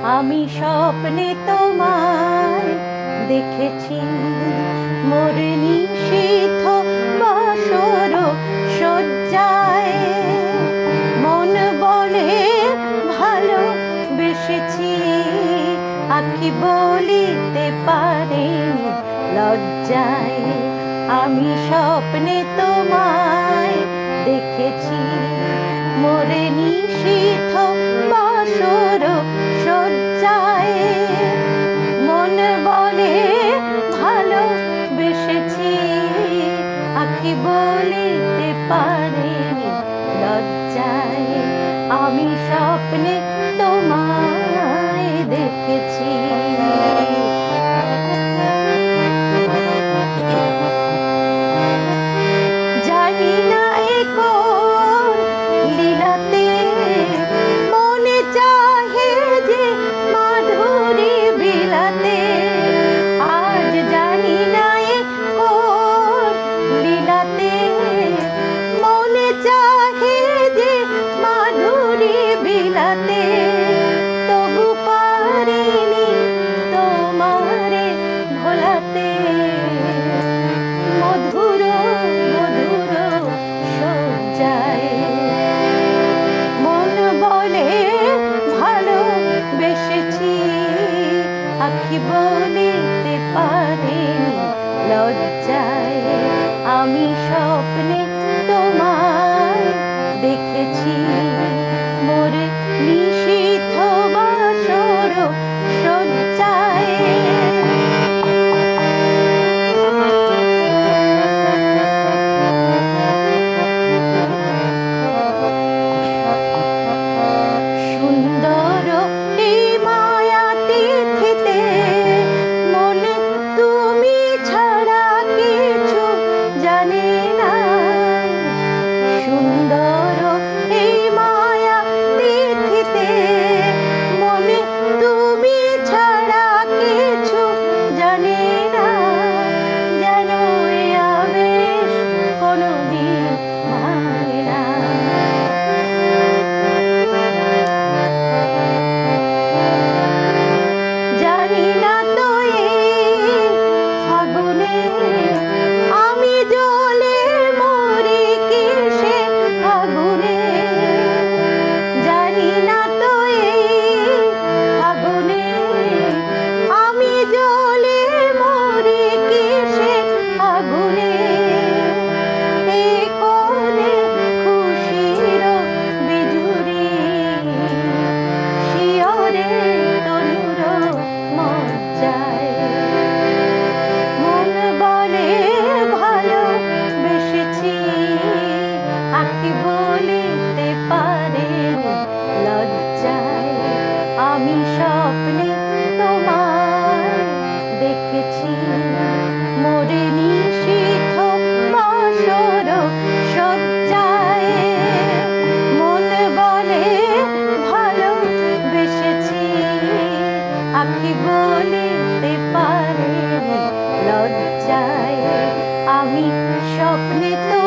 আমি স্বপ্নে তোমায় দেখেছি, মোর নিশীথ বাসর শয্যায়। মন বলে ভালোবেসেছি, আঁখি বলিতে পারেনি লজ্জায়। আমি স্বপ্নে তোমায় দেখেছি, মোর নিশীথ বাসর শয্যায়। মন বলে ভালোবেসেছি, আঁখি বলিতে পারেনি লজ্জায়। আমি স্বপ্নে তোমায় দেখেছি। জানি না এ কোন লীলাতে মনে চাহে যে মাধুরী বিলাতে। আজ জানি না এ কোন লীলাতে মনে চাহে যে মাধুরী বিলাতে। তবু পারিনি তোমারে ভোলাতে, মধুর মধুর শয্যায়। মন বলে ভালোবেসেছি, আঁখি বলিতে পারেনি লজ্জায়। আমি স্বপ্নে তোমায় দেখেছি, মোর নিশীথ বাসর শয্যায়। সুন্দর এই মায়া তিথিতে মন তুমি ছাড়া কিছু জানে না। সুন্দর এই মায়া তিথিতে মনে তুমি ছাড়া কিছু জানে না। যেন এ আবেশ কোনোদিন ভাঙে না। জানি না তো এই ফাগুনে আমি জ্বলে মরি কিসে আগুনে। জানি না তো এই ফাগুনে আমি জ্বলে মরি কিসে আগুনে। এই কোণে খুশির বিজুরি শিয়রে তনুর মজ্জায়। মন বলে ভালোবেসেছি, আঁখি বলিতে পারেনি লজ্জায়। আমি স্বপ্নে তোমায় দেখেছি, মোর নিশীথ বাসর শয্যায়। মন বলে ভালোবেসেছি, আঁখি বলিতে পারেনি লজ্জায়। আমি স্বপ্নে তো